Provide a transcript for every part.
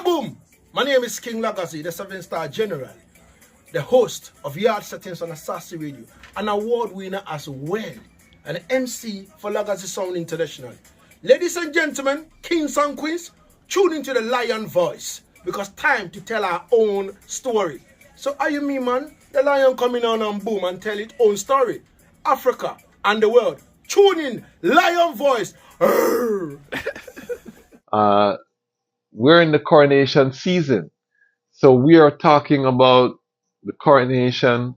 boom! My name is King Legacy, the 7-star general, the host of Yard Settings on Assassin Radio, an award winner as well, and MC for Legacy Sound International. Ladies and gentlemen, kings and queens, tune into the Lion Voice, because time to tell our own story. So are you me, man? The lion coming on and boom and tell its own story. Africa and the world. Tune in, Lion Voice. We're in the coronation season. So we are talking about the coronation,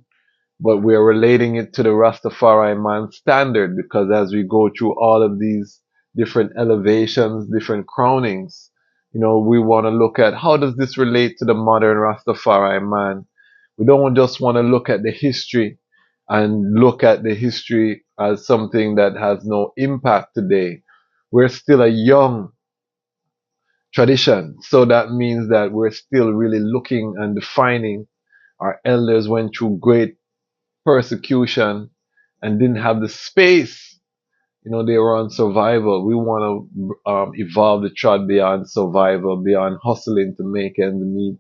but we're relating it to the Rastafari man standard, because as we go through all of these different elevations, different crownings, we want to look at how does this relate to the modern Rastafari man. We don't just want to look at the history and look at the history as something that has no impact today. We're still a young tradition. So that means that we're still really looking and defining. Our elders went through great persecution and didn't have the space. They were on survival. We want to evolve the trot beyond survival, beyond hustling to make ends meet,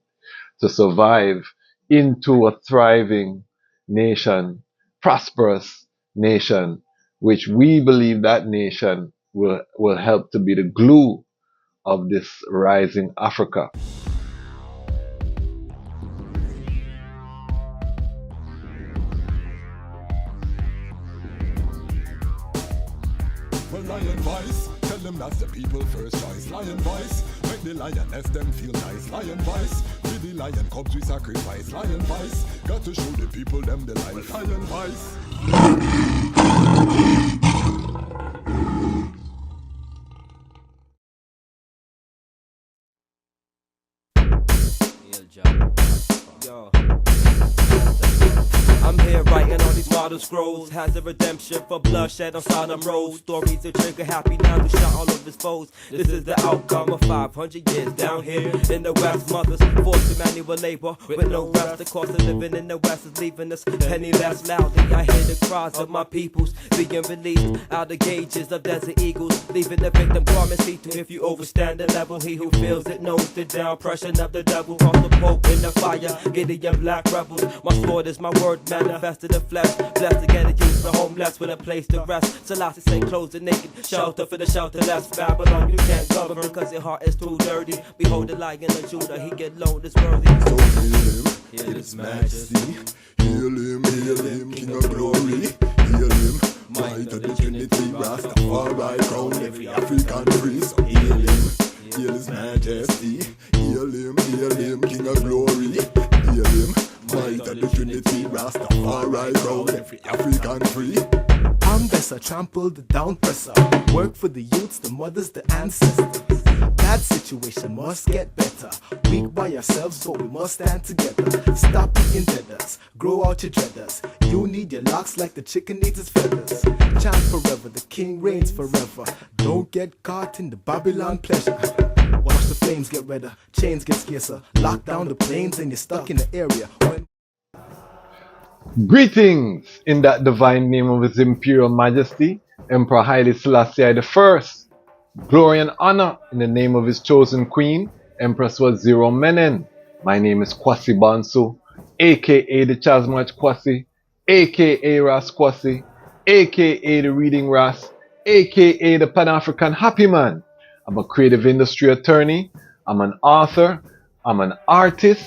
to survive into a thriving nation, prosperous nation, which we believe that nation will help to be the glue of this rising Africa. Well, Lion Voice, tell them that's the people first choice. Lion Voice, make the lioness them feel nice. Lion Voice, with the lion cubs we sacrifice. Lion Voice, got to show the people them the life. Lion Voice. Yo. I'm here writing all these model scrolls. Has a redemption for bloodshed on Sodom Road. Stories of trigger happy now to shot all of his foes. This is the outcome of 500 years down here in the West. Mothers forced to manual labor with no rest. The cost of living in the West is leaving us penniless. Loudly I hear the cries of my peoples being released out of cages of desert eagles, leaving the victim garment see-through. If you overstand the level, he who feels it knows the down pressure of the devil. Cross the Pope in the fire, Gideon black rebels. My sword is my word manifested in flesh. Blessed to get it used to homeless with a place to rest. Selassie say clothes the naked, shelter for the shelterless. Babylon you can't govern because your heart is too dirty. Behold the lion of Judah, he get loaned is worthy. So heal his majesty. Heal him, King of glory. Heal him, might of the Trinity. Rastafari crown every African free. So heal his majesty. Heal him, King of glory. Heal him, might of the Trinity. Rastafari crown every African free. I'm Bessa, trample the down presser. Work for the youths, the mothers, the ancestors. Bad situation must get better. Weak by ourselves, but we must stand together. Stop picking deaders, grow out your dreaders. You need your locks like the chicken needs its feathers. Chant forever, the king reigns forever. Don't get caught in the Babylon pleasure. Watch the flames get redder, chains get scarcer. Lock down the planes and you're stuck in the area. Greetings in that divine name of His Imperial Majesty, Emperor Haile Selassie I. Glory and honor in the name of His chosen Queen, Empress Waziri Menen. My name is Kwasi Bansu, aka Dejazmatch Kwasi, aka Ras Kwasi, aka the Reading Ras, aka the Panafrican Happy Man. I'm a creative industry attorney, I'm an author, I'm an artist,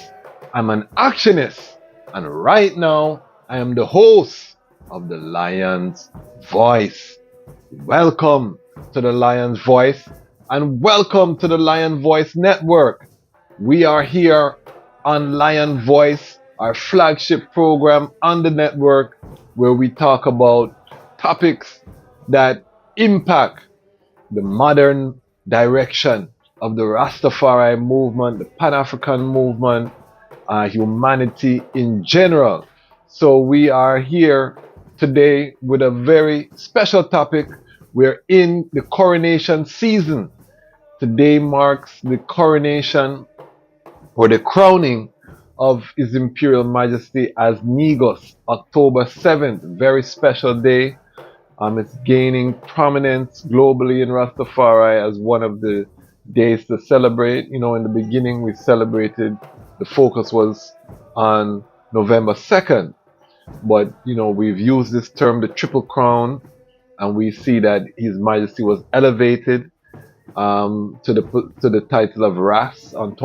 I'm an actionist, and right now I am the host of the Lion's Voice. Welcome to the Lion's Voice and welcome to the Lion Voice Network. We are here on Lion Voice, our flagship program on the network, where we talk about topics that impact the modern direction of the Rastafari movement, the Pan-African movement, humanity in general. So we are here today with a very special topic. We're in the coronation season. Today marks the coronation or the crowning of His Imperial Majesty as Negus, October 7th. Very special day. It's gaining prominence globally in Rastafari as one of the days to celebrate. You know, in the beginning we celebrated, the focus was on November 2nd, but you know, we've used this term, the Triple Crown, and we see that His Majesty was elevated to the title of Ras on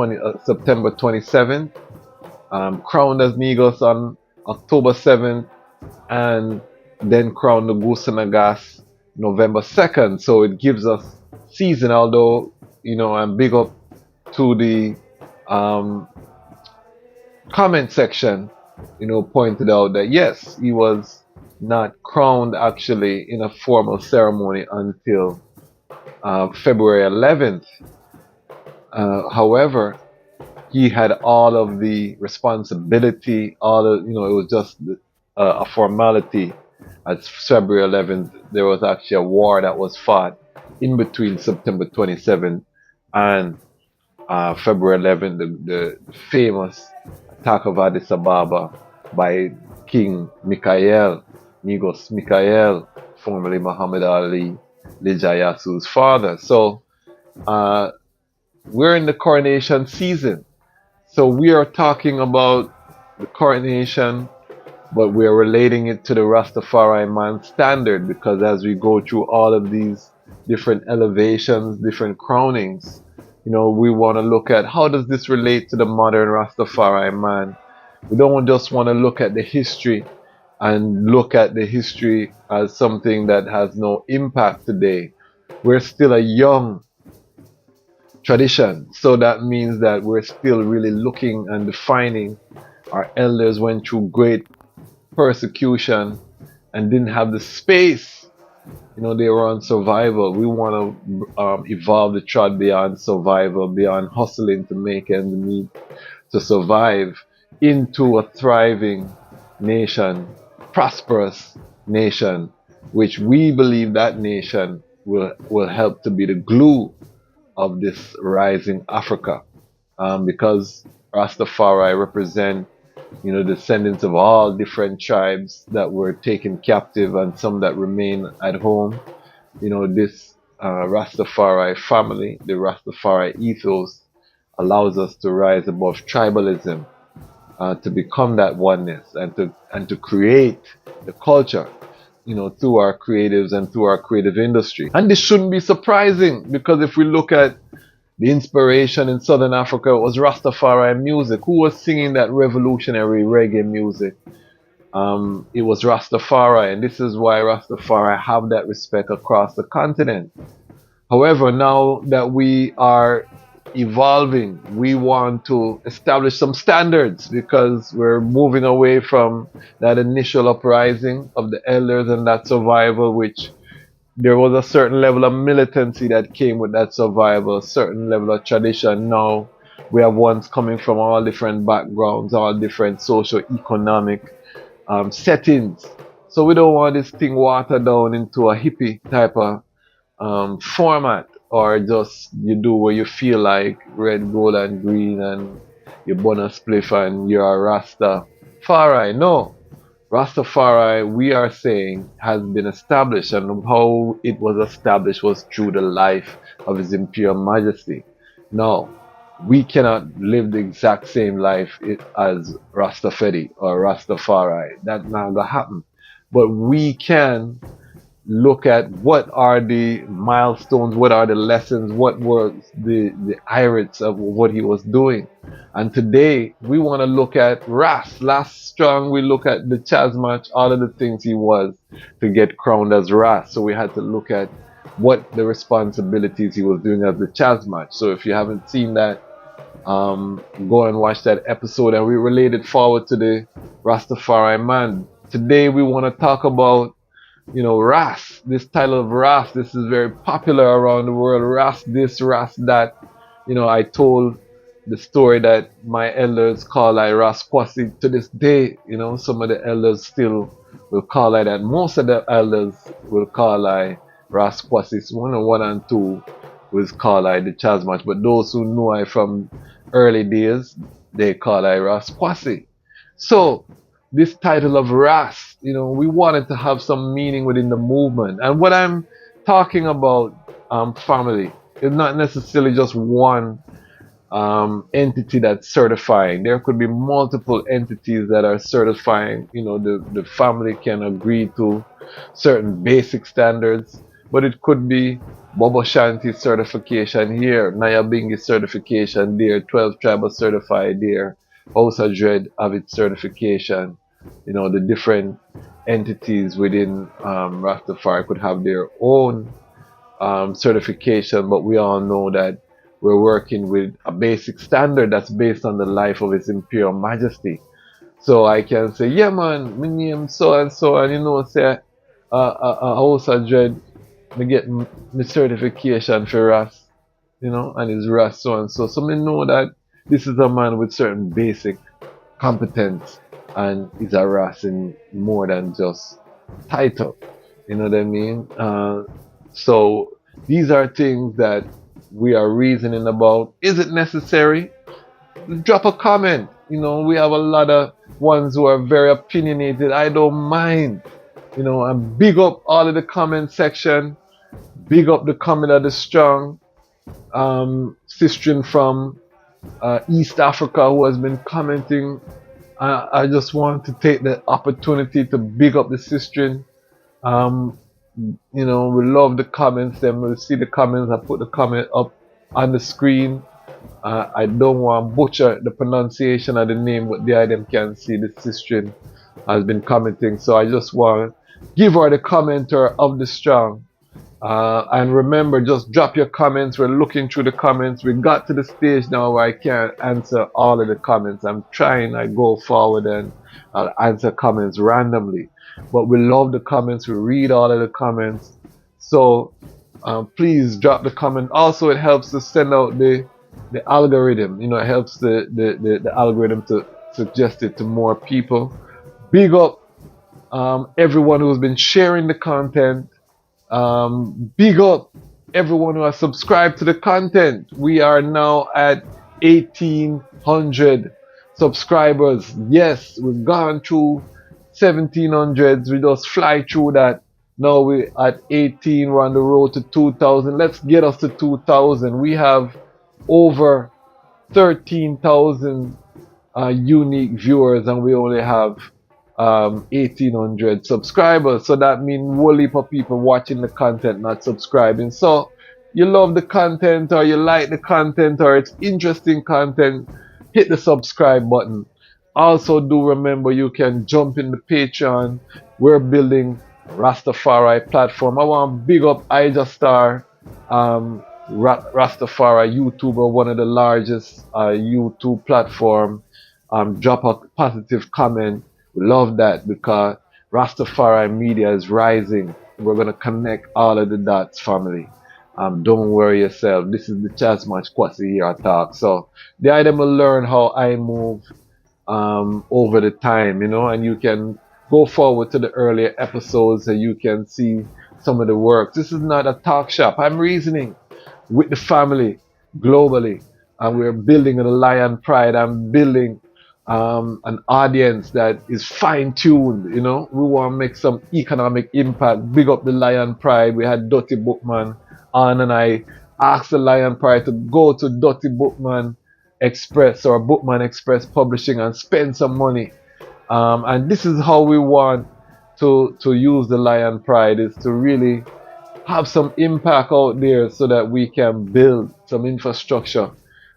September 27th, crowned as Negus on October 7th, and then crowned the Gusanagas November 2nd. So it gives us season, although, you know, I'm big up to the comment section, you know, pointed out that yes, he was not crowned actually in a formal ceremony until February 11th. However, he had all of the responsibility, all of, you know, it was just a formality. At February 11th, there was actually a war that was fought in between September 27th and February 11th, the famous attack of Addis Ababa by King Mikael, Negus Mikael, formerly Muhammad Ali, Lidj father. So we're in the coronation season. So we are talking about the coronation, but we are relating it to the Rastafari man standard, because as we go through all of these different elevations, different crownings, you know, we want to look at how does this relate to the modern Rastafari man. We don't just want to look at the history and look at the history as something that has no impact today. We're still a young tradition, so that means that we're still really looking and defining. Our elders went through great persecution and didn't have the space. You know, they were on survival. We want to evolve the trad beyond survival, beyond hustling to make ends meet, to survive, into a thriving nation, prosperous nation, which we believe that nation will help to be the glue of this rising Africa, because Rastafari represent, you know, descendants of all different tribes that were taken captive and some that remain at home. You know, this Rastafari family, the Rastafari ethos, allows us to rise above tribalism, to become that oneness, and to create the culture, you know, through our creatives and through our creative industry. And this shouldn't be surprising, because if we look at the inspiration in Southern Africa, it was Rastafari music. Who was singing that revolutionary reggae music? It was Rastafari, and this is why Rastafari have that respect across the continent. However, now that we are evolving, we want to establish some standards, because we're moving away from that initial uprising of the elders and that survival, which there was a certain level of militancy that came with that survival, a certain level of tradition. Now we have ones coming from all different backgrounds, all different socio-economic settings. So we don't want this thing watered down into a hippie type of format, or just you do what you feel like, red, gold, and green, and you burn a spliff and you're a Rastafari. No. Rastafari, we are saying, has been established, and how it was established was through the life of His Imperial Majesty. Now, we cannot live the exact same life as Rastafari or Rastafari. That's not gonna happen. But we can look at what are the milestones, what are the lessons, what were the irates of what he was doing. And today we want to look at Ras. Last strong, we look at the Dejazmatch, all of the things he was to get crowned as Ras. So we had to look at what the responsibilities he was doing as the Dejazmatch. So if you haven't seen that, go and watch that episode, and we related forward to the Rastafari man. Today we want to talk about, you know, Ras. This title of Ras, this is very popular around the world. Ras this, Ras that. You know, I told the story that my elders call I Rasquasi to this day. You know, some of the elders still will call I that. Most of the elders will call I Rasquasi. So 1 and 2 was call I the Dejazmatch. But those who know I from early days, they call I Rasquasi. So this title of Ras, you know, we wanted to have some meaning within the movement. And what I'm talking about, family, it's not necessarily just one entity that's certifying. There could be multiple entities that are certifying. You know, the family can agree to certain basic standards, but it could be Bobo Shanti certification here, Nyabingi certification there, 12 Tribal certified there, House of Dread have its certification. You know, the different entities within Rastafari could have their own certification, but we all know that we're working with a basic standard that's based on the life of His Imperial Majesty. So I can say, yeah, man, my name so and so, and you know, say, House of Dread, me get my certification for Ras, you know, and it's Ras so and so. So me know that this is a man with certain basic competence, and is a Ras in more than just title. You know what I mean? So these are things that we are reasoning about. Is it necessary? Drop a comment. You know, we have a lot of ones who are very opinionated. I don't mind. You know, and big up all of the comment section. Big up the comment of the strong sister from East Africa who has been commenting. I just want to take the opportunity to big up the sister. You know, we love the comments. Then we'll see the comments. I put the comment up on the screen. I don't want to butcher the pronunciation of the name, but the item can see the sister has been commenting. So I just want to give her the commenter of the strong. And remember, just drop your comments. We're looking through the comments. We got to the stage now where I can't answer all of the comments. I'm trying. I go forward and I'll answer comments randomly. But we love the comments. We read all of the comments. So please drop the comment. Also, it helps to send out the algorithm. You know, it helps the algorithm to suggest it to more people. Big up everyone who's been sharing the content. Big up everyone who has subscribed to the content. We are now at 1,800 subscribers. Yes, we've gone through 1,700s. We just fly through that. Now we're at 18. We're on the road to 2,000. Let's get us to 2,000. We have over 13,000 unique viewers, and we only have 1,800 subscribers. So that means a whole heap of people watching the content not subscribing. So you love the content, or you like the content, or it's interesting content, hit the subscribe button. Also, do remember you can jump in the Patreon. We're building Rastafari platform. I want to big up Ija Rastafari YouTuber, one of the largest YouTube platform. Drop a positive comment. We love that because Rastafari media is rising. We're going to connect all of the dots, family. Don't worry yourself. This is the Dejazmatch Kwasi here talk. So the item will learn how I move over the time, you know, and you can go forward to the earlier episodes and you can see some of the work. This is not a talk shop. I'm reasoning with the family globally, and we're building a Lion Pride. I'm building an audience that is fine-tuned. You know, we want to make some economic impact. Big up the Lion Pride. We had Dotty Bookman on, and I asked the Lion Pride to go to Dotty Bookman Express or Bookman Express Publishing and spend some money. And this is how we want to use the Lion Pride, is to really have some impact out there so that we can build some infrastructure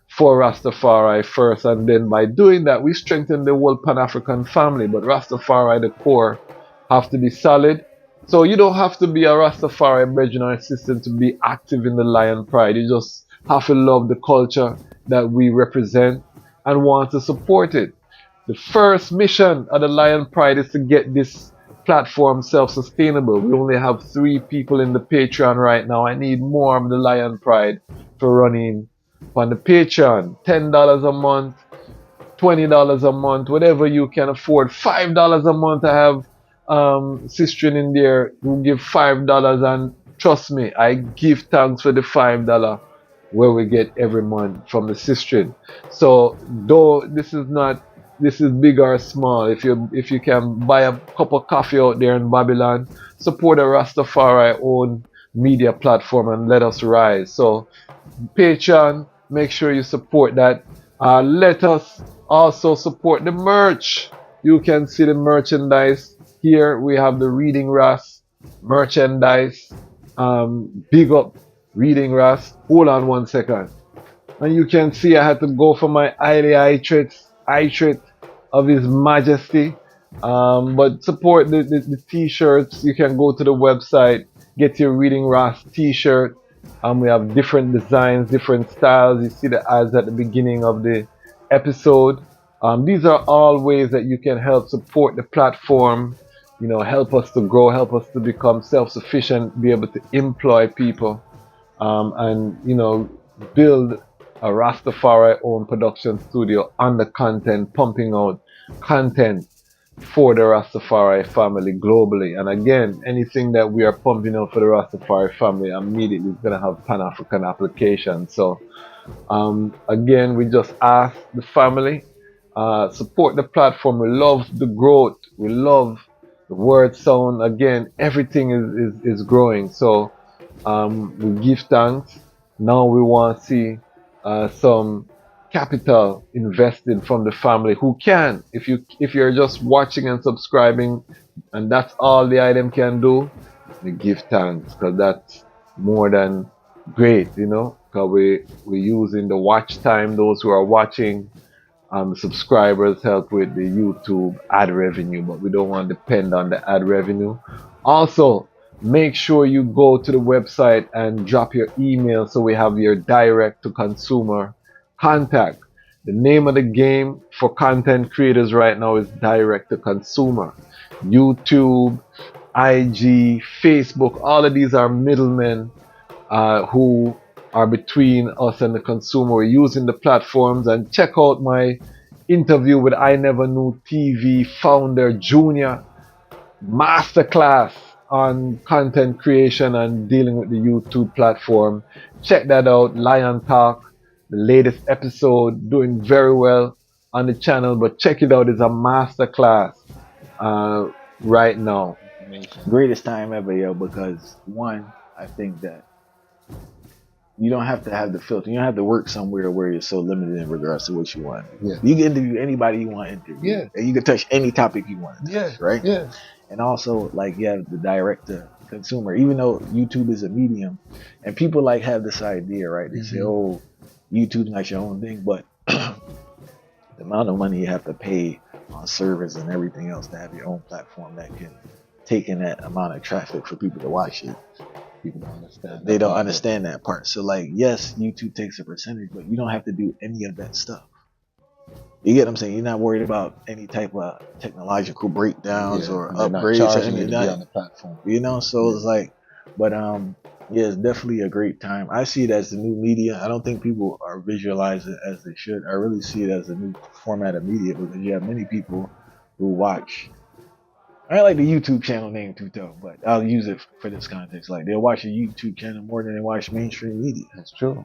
for Rastafari first, and then by doing that we strengthen the whole Pan-African family. But Rastafari, the core, have to be solid. So you don't have to be a Rastafari brethren or assistant to be active in the Lion Pride. You just have to love the culture that we represent and want to support it. The first mission of the Lion Pride is to get this platform self-sustainable. We only have 3 people in the Patreon right now. I need more of the Lion Pride for running on the Patreon. $10 a month, $20 a month, whatever you can afford. $5 a month. I have sister in there who give $5, and trust me, I give thanks for the $5 where we get every month from the sister. So though this is big or small, if you can buy a cup of coffee out there in Babylon, support a Rastafari owned media platform and let us rise. So Patreon, make sure you support that. Let us also support the merch. You can see the merchandise here. We have the Reading Ras merchandise. Big up Reading Ras. Hold on 1 second. And you can see I had to go for my Haile portrait of His Majesty. But support the t-shirts. You can go to the website, get your Reading Ras t-shirt. We have different designs, different styles. You see the ads at the beginning of the episode. These are all ways that you can help support the platform, help us to grow, help us to become self-sufficient, be able to employ people, and, build a Rastafari owned production studio on the content, pumping out content for the Rastafari family globally. And again, anything that we are pumping out for the Rastafari family immediately is going to have Pan-African applications. So again, we just ask the family, support the platform. We love the growth. We love the word sound. Again, everything is growing. So we give thanks. Now we want to see some capital invested from the family who can. If you're just watching and subscribing and that's all the item can do, we give thanks, because that's more than great, because we're using the watch time. Those who are watching, subscribers help with the YouTube ad revenue, but we don't want to depend on the ad revenue. Also, make sure you go to the website and drop your email so we have your direct to consumer contact. The name of the game for content creators right now is direct to consumer. YouTube, IG, Facebook, all of these are middlemen who are between us and the consumer. We're using the platforms, and check out my interview with I Never Knew TV founder Junior, masterclass on content creation and dealing with the YouTube platform. Check that out. Lion Talk, the latest episode, doing very well on the channel, but check it out. It's a masterclass right now. Greatest time ever, yo, because one, I think that you don't have to have the filter. You don't have to work somewhere where you're so limited in regards to what you want. Yeah. You can interview anybody you want to interview. Yeah. And you can touch any topic you want to touch, right? Yeah. And also, like, you have the direct to consumer. Even though YouTube is a medium, and people have this idea, right? They say, oh, YouTube's not your own thing, but the amount of money you have to pay on servers and everything else to have your own platform that can take in that amount of traffic for people to watch it. People don't understand. They don't understand that part. So, yes, YouTube takes a percentage, but you don't have to do any of that stuff. You get what I'm saying? You're not worried about any type of technological breakdowns or upgrades or anything on the platform. So it's but yeah, it's definitely a great time. I see it as the new media. I don't think people are visualizing it as they should. I really see it as a new format of media, because you have many people who watch. I don't like the YouTube channel name too tough, but I'll use it for this context. They'll watch a YouTube channel more than they watch mainstream media. That's true.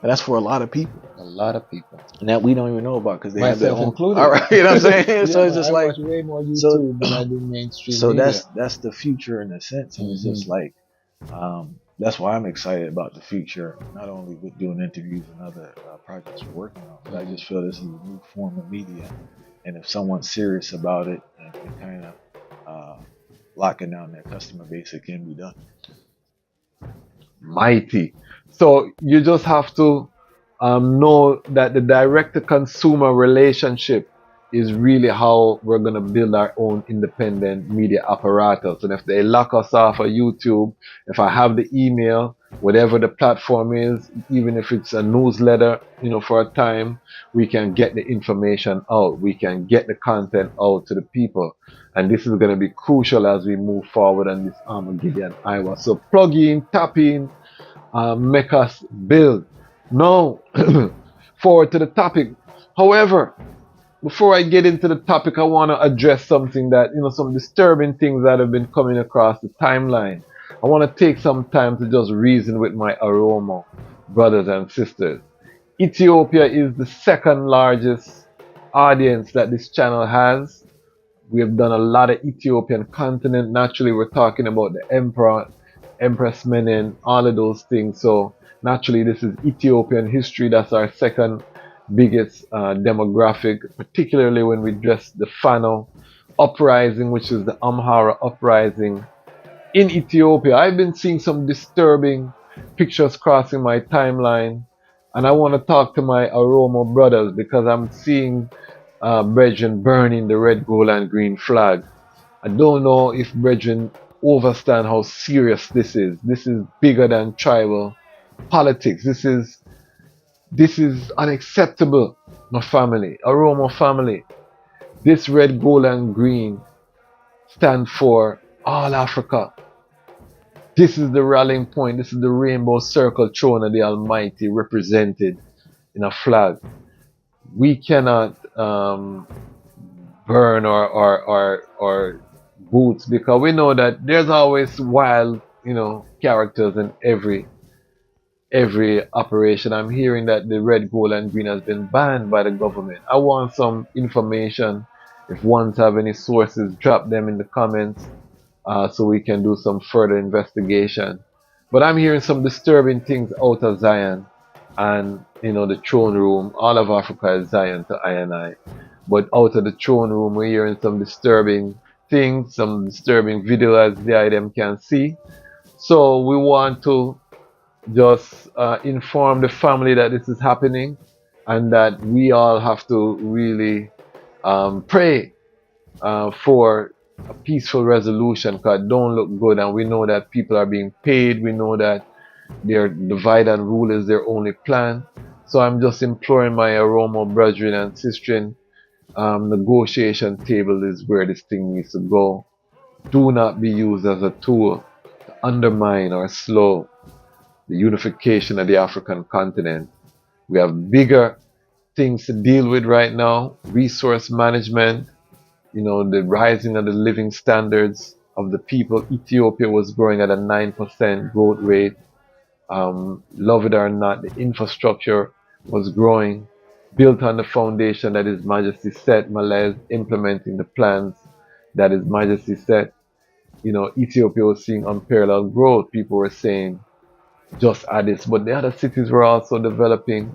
And that's for a lot of people. A lot of people. And that we don't even know about, because they have their own. Included. All right, you know what I'm saying? Yeah, so it's just I watch way more YouTube than I do mainstream. So media. that's the future in a sense, and it's just that's why I'm excited about the future. Not only with doing interviews and other projects we're working on, but I just feel this is a new form of media, and if someone's serious about it and can kind of locking down their customer base, it can be done. Mighty. So you just have to know that the direct-to-consumer relationship is really how we're going to build our own independent media apparatus. And if they lock us off of YouTube, if I have the email, whatever the platform is, even if it's a newsletter, for a time, we can get the information out. We can get the content out to the people. And this is going to be crucial as we move forward on this Armageddon, Iowa. So plug in, tap in, make us build. Now, forward to the topic. However, before I get into the topic, I want to address something that, some disturbing things that have been coming across the timeline. I want to take some time to just reason with my Oromo brothers and sisters. Ethiopia is the second largest audience that this channel has. We have done a lot of Ethiopian content. Naturally, we're talking about the emperor Empress Menen, all of those things. So naturally, this is Ethiopian history. That's our second biggest demographic, particularly when we address the Fano uprising, which is the Amhara uprising in Ethiopia. I've been seeing some disturbing pictures crossing my timeline, and I want to talk to my Oromo brothers because I'm seeing brethren burning the red, gold, and green flag. I don't know if brethren understand how serious this is. This is bigger than tribal politics. This is unacceptable, my family, Oromo family. This red, gold, and green stand for all Africa. This is the rallying point. This is the rainbow circle throne of the Almighty represented in a flag. We cannot burn our boots because we know that there's always wild, characters in every operation. I'm hearing that the red, gold, and green has been banned by the government. I want some information. If ones have any sources, drop them in the comments so we can do some further investigation. But I'm hearing some disturbing things out of Zion and the throne room. All of Africa is Zion to I and I. But out of the throne room, we're hearing some disturbing things, some disturbing video as the item can see. So we want to just inform the family that this is happening and that we all have to really pray for a peaceful resolution because it don't look good, and we know that people are being paid. We know that their divide and rule is their only plan. So I'm just imploring my Oromo brethren and sistren, negotiation table is where this thing needs to go. Do not be used as a tool to undermine or slow the unification of the African continent. We have bigger things to deal with right now. Resource management, the rising of the living standards of the people. Ethiopia was growing at a 9% growth rate. Love it or not, the infrastructure was growing, built on the foundation that His Majesty set. Malay is implementing the plans that His Majesty set. Ethiopia was seeing unparalleled growth. People were saying, just Addis, but the other cities were also developing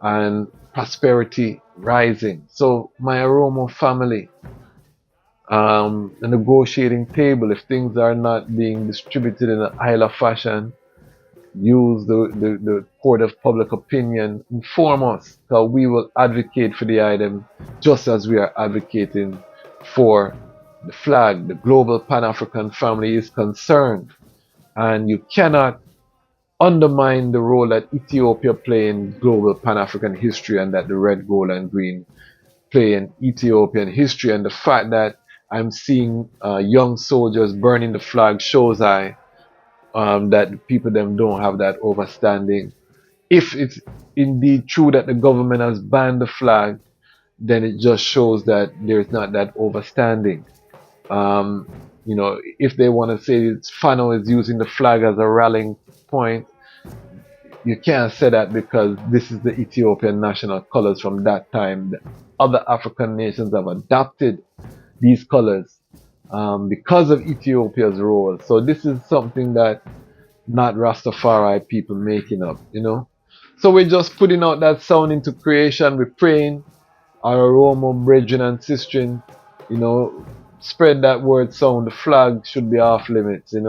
and prosperity rising. So my Oromo family, the negotiating table, if things are not being distributed in a Haile fashion, use the court of public opinion, inform us, so we will advocate for the item just as we are advocating for the flag. The global Pan-African family is concerned, and you cannot undermine the role that Ethiopia play in global Pan-African history and that the red, gold, and green play in Ethiopian history. And the fact that I'm seeing young soldiers burning the flag shows that people them don't have that overstanding. If it's indeed true that the government has banned the flag, then it just shows that there's not that overstanding. If they want to say Fano is using the flag as a rallying point, you can't say that because this is the Ethiopian national colors from that time. The other African nations have adopted these colors because of Ethiopia's role. So this is something that not Rastafari people making up, So we're just putting out that sound into creation. We're praying our Oromo brethren and sistren, spread that word sound. The flag should be off limits, We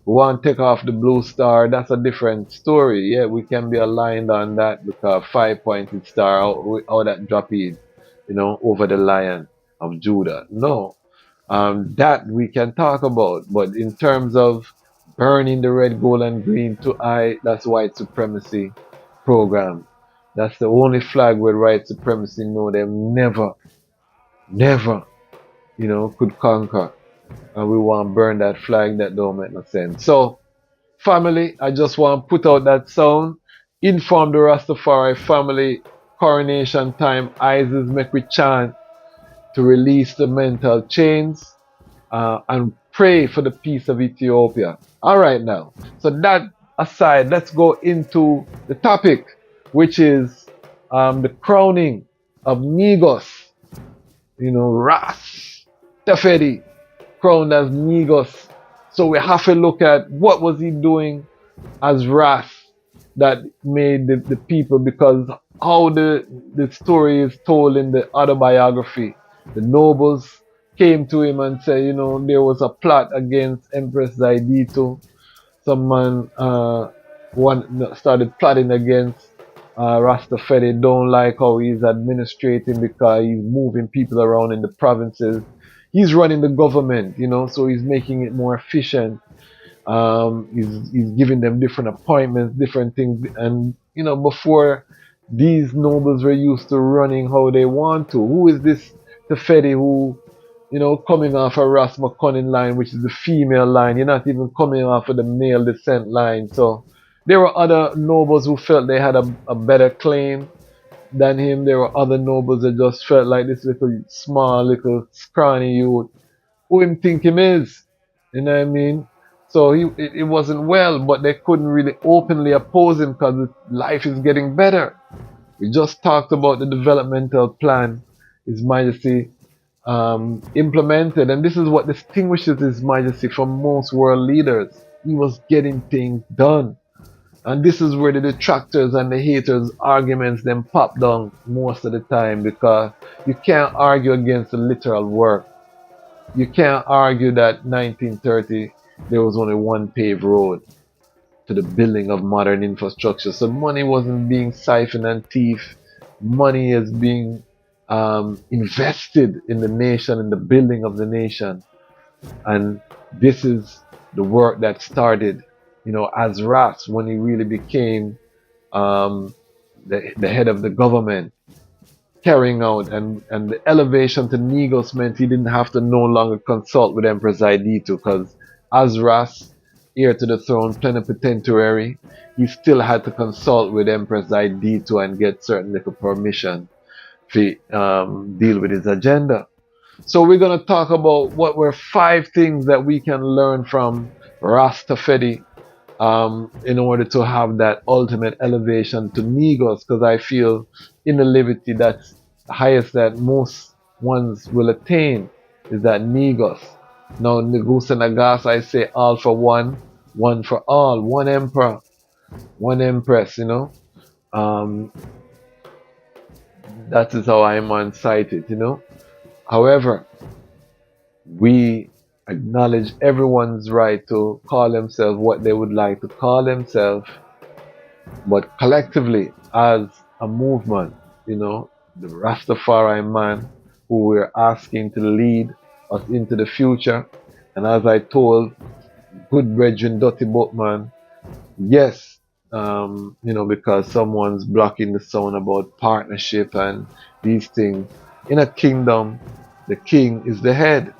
want to take off the blue star. That's a different story. Yeah, we can be aligned on that because 5-pointed star, how that drop in, over the Lion of Judah. No, that we can talk about. But in terms of burning the red, gold, and green that's white supremacy program. That's the only flag where white supremacy know them never, could conquer. And we want to burn that flag. That don't make no sense. So, family, I just want to put out that sound. Inform the Rastafari family. Coronation time. ISIS make we chant to release the mental chains and pray for the peace of Ethiopia. All right now. So that aside, let's go into the topic, which is the crowning of Negos. Ras Tafari crowned as Negos So we have to look at what was he doing as Ras that made the people, because how the story is told in the autobiography, the nobles came to him and said, there was a plot against Empress Zaidito. Some man started plotting against Rastafari. Don't like how he's administrating because he's moving people around in the provinces. He's running the government, so he's making it more efficient. He's giving them different appointments, different things, and before these nobles were used to running how they want to. Who is this Tafari who, coming off a Ras McCunnin line, which is the female line? You're not even coming off of the male descent line. So there were other nobles who felt they had a better claim than him. There were other nobles that just felt like this little small, little scrawny youth. Who him think him is? You know what I mean? So it wasn't well, but they couldn't really openly oppose him because life is getting better. We just talked about the developmental plan His Majesty implemented, and this is what distinguishes His Majesty from most world leaders. He was getting things done. And this is where the detractors and the haters' arguments then pop down most of the time, because you can't argue against the literal work. You can't argue that 1930 there was only one paved road to the building of modern infrastructure. So money wasn't being siphoned and thief. Money is being invested in the nation, in the building of the nation. And this is the work that started, as Ras, when he really became the head of the government, carrying out, and the elevation to Negos meant he didn't have to no longer consult with Empress Zaidito, because as Ras, heir to the throne, plenipotentiary, he still had to consult with Empress Zaidito and get certain little permission to deal with his agenda. So we're going to talk about what were 5 things that we can learn from Ras Tafari in order to have that ultimate elevation to Negos, because I feel in the liberty that's the highest that most ones will attain is that Negos. Now, Negus and Nagas, I say all for one, one for all, one emperor, one empress, that is how I'm on cited, However, we acknowledge everyone's right to call themselves what they would like to call themselves, but collectively, as a movement, the Rastafari man who we're asking to lead us into the future. And as I told good brethren Dotty Boatman, yes, because someone's blocking the sound about partnership and these things. In a kingdom, the king is the head,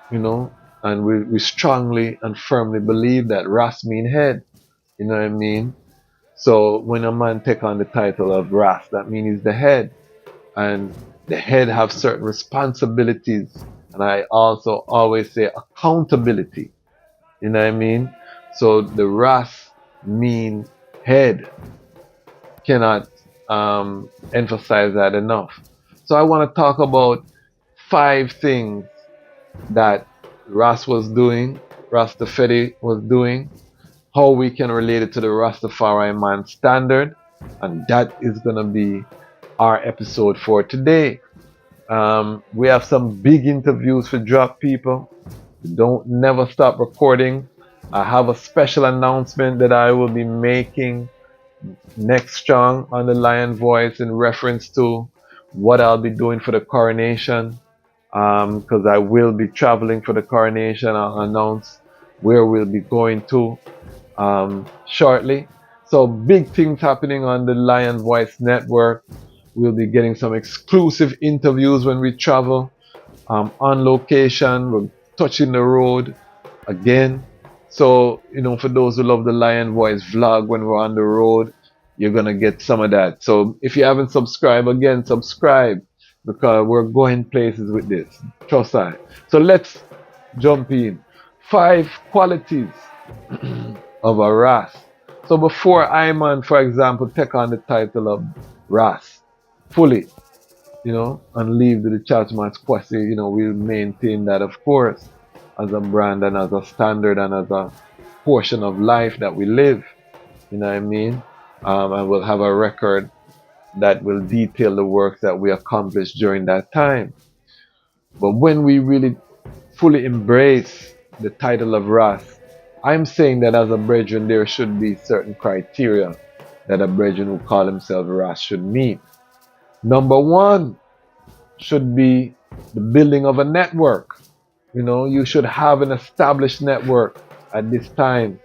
and we strongly and firmly believe that Ras mean head, you know what I mean? So when a man take on the title of Ras, that means he's the head, and the head have certain responsibilities, and I also always say accountability, you know what I mean? So the Ras mean head. Cannot emphasize that enough. So I want to talk about 5 things that Ras was doing, Rastafari was doing, how we can relate it to the Rastafari man standard, and that is going to be our episode for today. We have some big interviews for drop, people. Don't never stop recording. I have a special announcement that I will be making next strong on the Lion Voice in reference to what I'll be doing for the coronation, because I will be traveling for the coronation. I'll announce where we'll be going to shortly. So big things happening on the Lion Voice network. We'll be getting some exclusive interviews when we travel on location. We're touching the road again. So, for those who love the Lion Voice vlog when we're on the road, you're going to get some of that. So if you haven't subscribed, again, subscribe, because we're going places with this. Trust I. So let's jump in. 5 qualities of a Ras. So before Ayman, for example, take on the title of Ras fully, and leave the Dejazmatch KWASI, we'll maintain that, of course. as a brand and as a standard and as a portion of life that we live. You know what I mean? And we'll have a record that will detail the work that we accomplished during that time. But when we really fully embrace the title of Ras, I'm saying that as a brethren, there should be certain criteria that a brethren who call himself Ras should meet. Number one should be the building of a network. You know, you should have an established network at this time.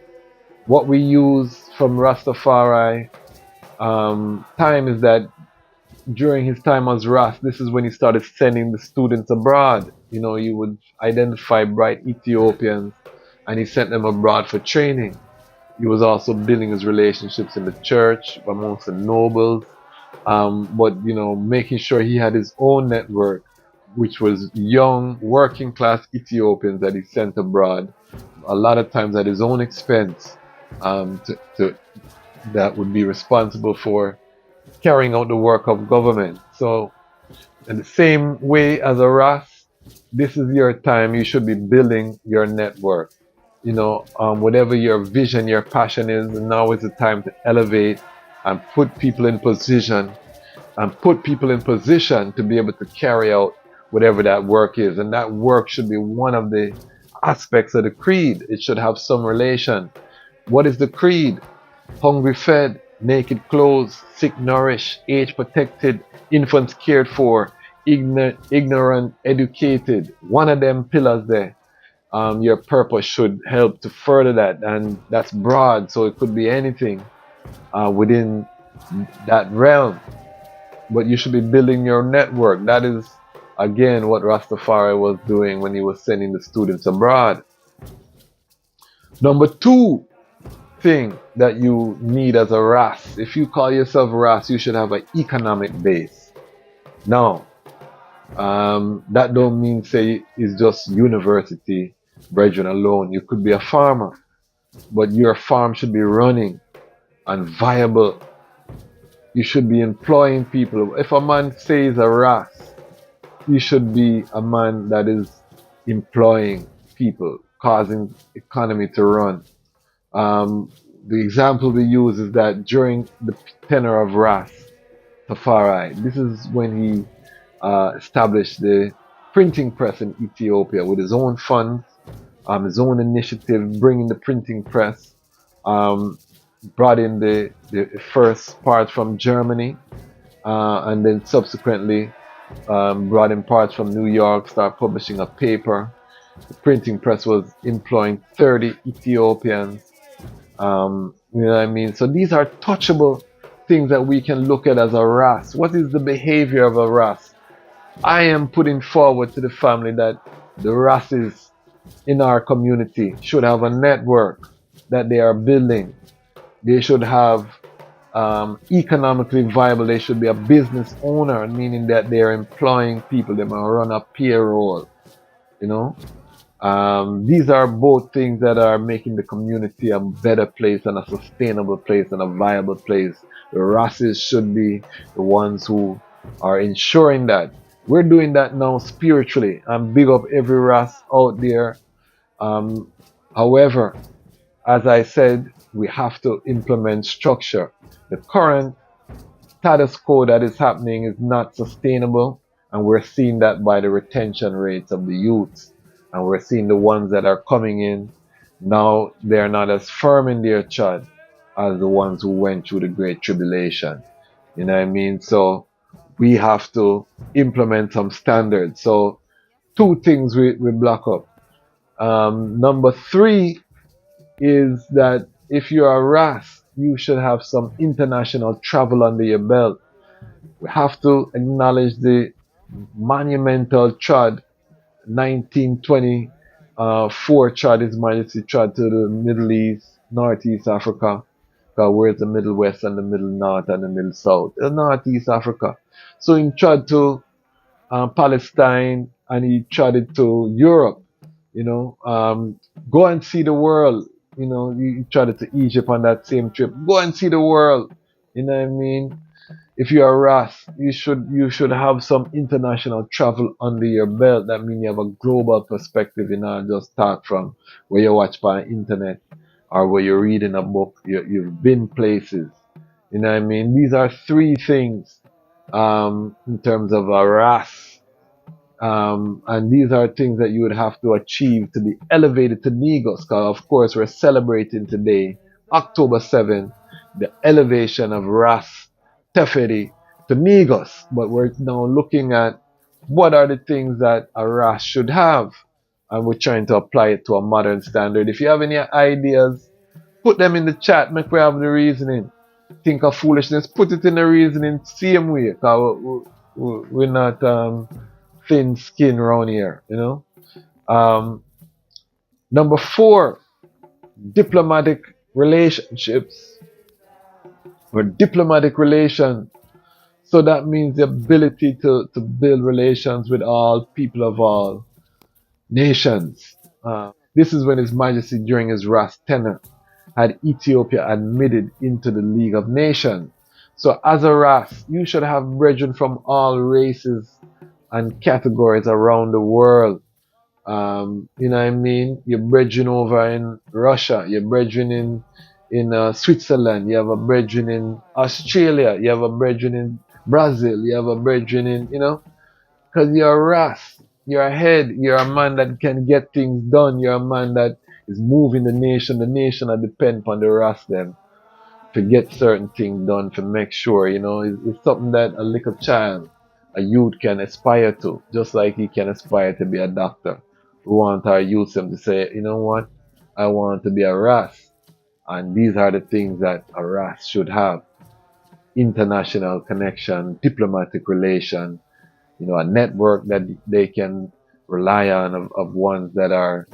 What we use from Rastafari time is that during his time as Ras, this is when he started sending the students abroad. You know, he would identify bright Ethiopians and he sent them abroad for training. He was also building his relationships in the church amongst the nobles, but you know, making sure he had his own network, which was young working class Ethiopians that he sent abroad, a lot of times at his own expense, that would be responsible for carrying out the work of government. So in the same way as a Ras, this is your time. You should be building your network. You know, whatever your vision, your passion is, now is the time to elevate and put people in position to be able to carry out whatever that work is. And that work should be one of the aspects of the creed. It should have some relation. What is the creed? Hungry fed, naked clothed, sick nourished, age protected, infants cared for, ignorant educated. One of them pillars there. Your purpose should help to further that, and that's broad, so it could be anything within that realm. But you should be building your network. That is, again, what Rastafari was doing when he was sending the students abroad. Number two thing that you need as a Ras, if you call yourself Ras, you should have an economic base. Now, that don't mean say it's just university brethren alone. You could be a farmer, but your farm should be running and viable. You should be employing people. If a man says a Ras, he should be a man that is employing people, causing economy to run. The example we use is that during the tenure of Ras Tafari, this is when he established the printing press in Ethiopia with his own funds, his own initiative, bringing the printing press, brought in the first part from Germany, and then subsequently brought in parts from New York, started publishing a paper. The printing press was employing 30 Ethiopians. You know what I mean? So these are touchable things that we can look at as a Ras. What is the behavior of a Ras? I am putting forward to the family that the Rases in our community should have a network that they are building. They should have economically viable. They should be a business owner, meaning that they are employing people. They might run a payroll. You know, these are both things that are making the community a better place and a sustainable place and a viable place. The Rases should be the ones who are ensuring that. We're doing that now spiritually. And big up every Ras out there. However, as I said, we have to implement structure. The current status quo that is happening is not sustainable, and we're seeing that by the retention rates of the youths. And we're seeing the ones that are coming in now, they're not as firm in their chud as the ones who went through the Great Tribulation. You know what I mean? So we have to implement some standards. So two things we block up. Number three is that if you're a Ras, you should have some international travel under your belt. We have to acknowledge the monumental trod 1924 trod His Majesty trod to the Middle East, Northeast Africa. Where's the Middle West and the Middle North and the Middle South? Northeast Africa. So he trod to Palestine and he trod to Europe. You know, go and see the world. You know, he trod to Egypt on that same trip. Go and see the world. You know what I mean? if you're a Ras, you should have some international travel under your belt. That means you have a global perspective. You know, just start from where you watch by internet or where you're reading a book. You've been places. You know what I mean? These are three things in terms of a Ras. And these are things that you would have to achieve to be elevated to Negos. Because, of course, we're celebrating today, October 7th, the elevation of Ras Tafari to Negos. But we're now looking at what are the things that a Ras should have. And we're trying to apply it to a modern standard. If you have any ideas, put them in the chat. Make we have the reasoning. Think of foolishness, put it in the reasoning same way. Because we're not thin skin around here, you know. Number 4, diplomatic relationships or diplomatic relation. So that means the ability to build relations with all people of all nations. This is when His Majesty during his Ras tenure had Ethiopia admitted into the League of Nations. So as a Ras, you should have brethren from all races and categories around the world. You know what I mean? Your brethren over in Russia, your brethren in Switzerland, you have a brethren in Australia, you have a brethren in Brazil, you have a brethren in, you know, because you're a Ras, you're a head, you're a man that can get things done, you're a man that is moving the nation that depend on the Ras them to get certain things done, to make sure, you know, it's something that a little child, a youth can aspire to, just like he can aspire to be a doctor. We want our youth to say, you know what, I want to be a Ras. And these are the things that a Ras should have. International connection, diplomatic relation, you know, a network that they can rely on of ones that are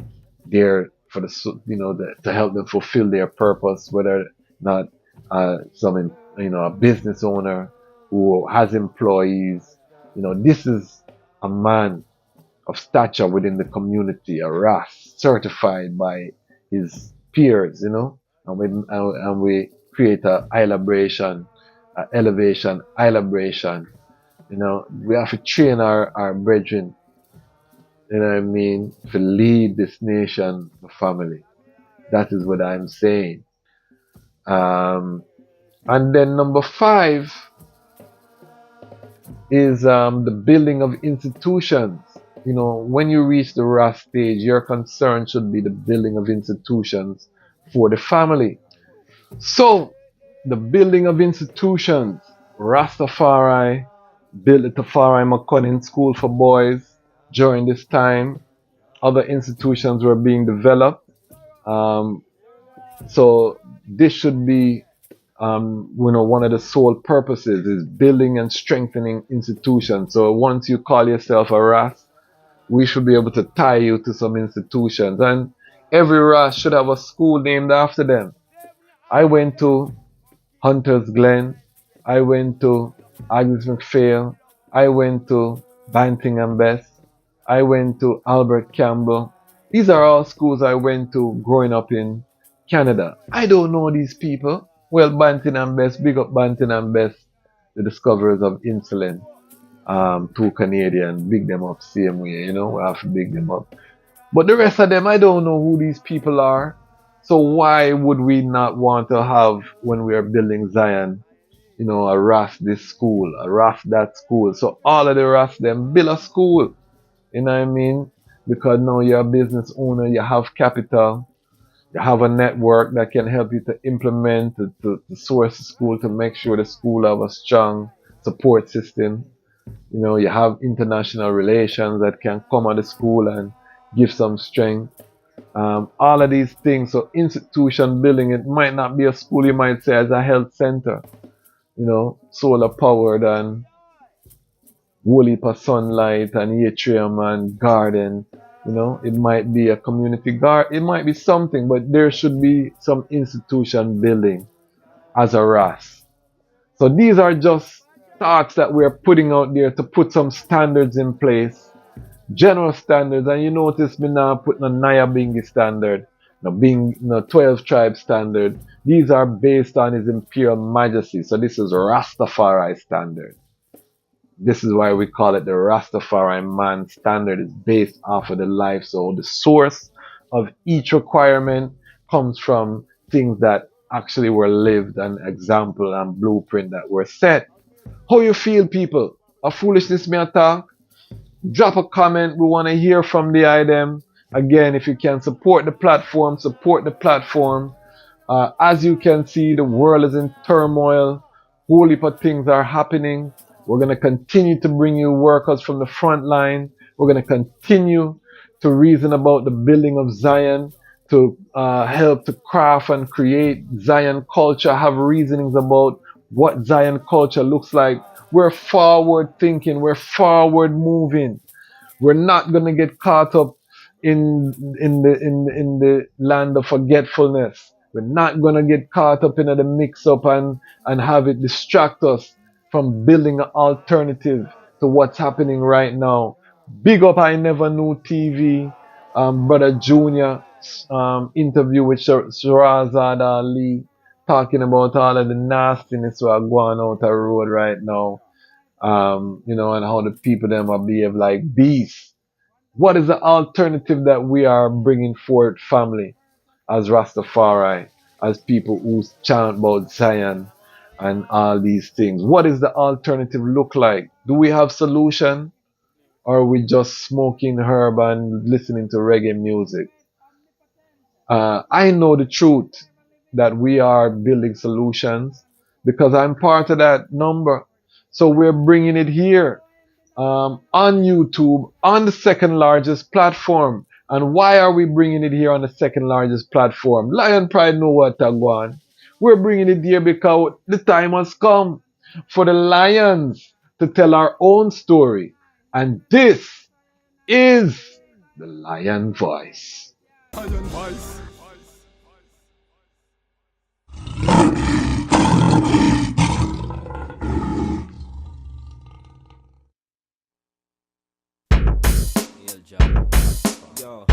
there for the, you know, to help them fulfill their purpose, whether not some, you know, a business owner who has employees. You know, this is a man of stature within the community, a Ras, certified by his peers, you know, and we create a elevation, you know. We have to train our brethren, you know what I mean, to lead this nation, the family. That is what I'm saying. And then number 5 is the building of institutions. You know, when you reach the Ras stage, your concern should be the building of institutions for the family. So, the building of institutions, Rastafari built the Tafari McCunning School for Boys during this time. Other institutions were being developed. So this should be, you know, one of the sole purposes is building and strengthening institutions. So once you call yourself a Ras, we should be able to tie you to some institutions. And every Ras should have a school named after them. I went to Hunter's Glen. I went to Agnes McPhail. I went to Banting and Bess. I went to Albert Campbell. These are all schools I went to growing up in Canada. I don't know these people. Well, Banting and Bess, big up Banting and Bess, the discoverers of insulin. 2 Canadian, big them up same way, you know, we have to big them up. But the rest of them, I don't know who these people are. So why would we not want to have, when we are building Zion, you know, a Ras this school, a Ras that school? So all of the Ras them build a school, you know what I mean? Because now you're a business owner, you have capital, you have a network that can help you to implement, to source the school, to make sure the school have a strong support system. You know, you have international relations that can come at the school and give some strength. All of these things. So institution building, it might not be a school, you might say as a health center, you know, solar powered and whole heap of sunlight and atrium and garden. You know, it might be a community garden, it might be something, but there should be some institution building as a Ras. So these are just thoughts that we're putting out there to put some standards in place, general standards. And you notice me now putting a Naya Bingi standard. Now, being 12 tribe standard, these are based on His Imperial Majesty. So this is Rastafari standard. This is why we call it the Rastafari man standard. It's based off of the life. So the source of each requirement comes from things that actually were lived, and example and blueprint that were set. How you feel, people? A foolishness may attack? Drop a comment. We want to hear from the item. Again, if you can support the platform, support the platform. As you can see, the world is in turmoil. Whole heap of things are happening. We're going to continue to bring you workers from the front line. We're going to continue to reason about the building of Zion, to help to craft and create Zion culture, have reasonings about what Zion culture looks like. We're forward thinking. We're forward moving. We're not going to get caught up in the land of forgetfulness. We're not going to get caught up in the mix up and have it distract us from building an alternative to what's happening right now. Big up I Never Knew TV, Brother Junior interview with Shirazad Ali, talking about all of the nastiness we are going out the road right now. And how the people them are behave like beasts. What is the alternative that we are bringing forward, family, as Rastafari, as people who chant about Zion and all these things? What is the alternative look like? Do we have solution, or are we just smoking herb and listening to reggae music? I know the truth that we are building solutions because I'm part of that number. So we're bringing it here on YouTube, on the second largest platform. And why are we bringing it here on the second largest platform? Lion Pride know what to go on. We're bringing it here because the time has come for the Lions to tell our own story. And this is the Lion Voice. Lion Voice. Yo.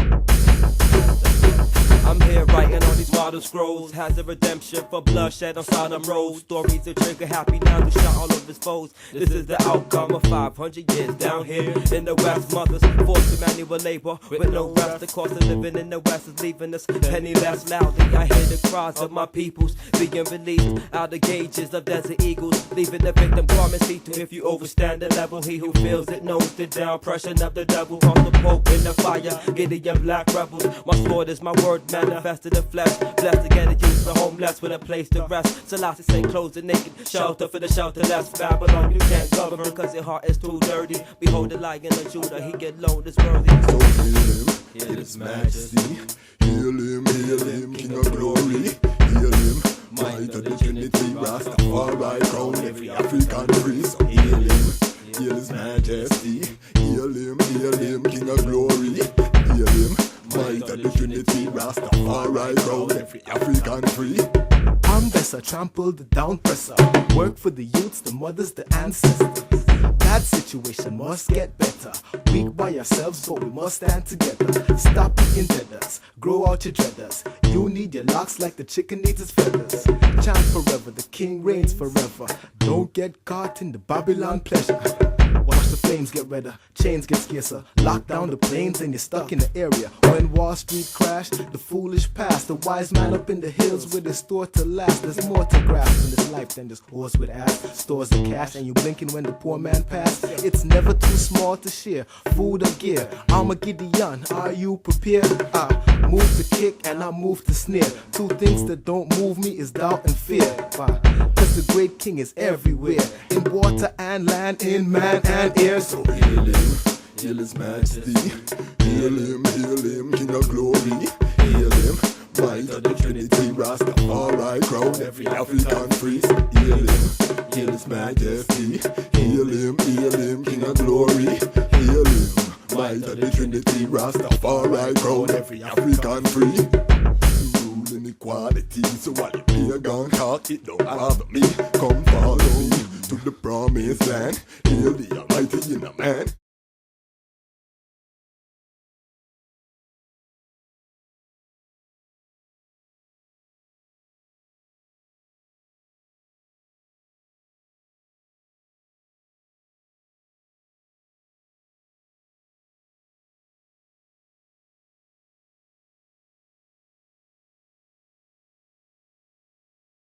I'm here writing on these model scrolls. Has a redemption for bloodshed on Sodom roads. Stories of trigger happy now to shot all of his foes. This is the outcome of 500 years down here in the West. Mothers forced to manual labor with no rest. The cost of living in the West is leaving us penniless. Loudly I hear the cries of my peoples being released out the cages of desert eagles, leaving the victim garment see-through. If you overstand the level, he who feels it knows the down pressure of the devil. Cross the Pope in the fire, Gideon black rebels. My sword is my word manifested in flesh. Blessed to get it used the homeless with a place to rest. Selassie say clothes the naked, shelter for the shelterless. Babylon you can't govern because your heart is too dirty. Behold the Lion of Judah, he get loaned is worthy. So hail his majesty. Hail him, King of glory. Hail him, might of the Trinity. Rastafari crown every African priest. So hail his majesty. Hail him, King of glory. Hail him, might of the Trinity. Rastafari crown every African free. I'm Bessa, trample the down presser. Work for the youths, the mothers, the ancestors. Bad situation must get better. Weak by ourselves, but we must stand together. Stop picking deaders, grow out your dreaders. You need your locks like the chicken needs its feathers. Chant forever, the king reigns forever. Don't get caught in the Babylon pleasure. Watch the flames get redder, chains get scarcer. Lock down the planes and you're stuck in the area. When Wall Street crashed, the foolish passed. The wise man up in the hills with his store to last. There's more to grasp in this life than just horse with ass. Stores of cash and you blinking when the poor man passed. It's never too small to share, food or gear. I'm a Gideon, are you prepared? I move to kick and I move to snare. Two things that don't move me is doubt and fear. Cause the great king is everywhere, in water and land, in man and air. So hail his majesty. Hail him, King of glory. Hail him, might of the Trinity. Rastafari crown every African priest. Hail his majesty. Hail him, King of glory. Hail him, might of the Trinity. Rastafari crown every African free. Inequality, so while you play a gun talk, it don't bother me. Come follow me to the promised land. Hail the Almighty in a man.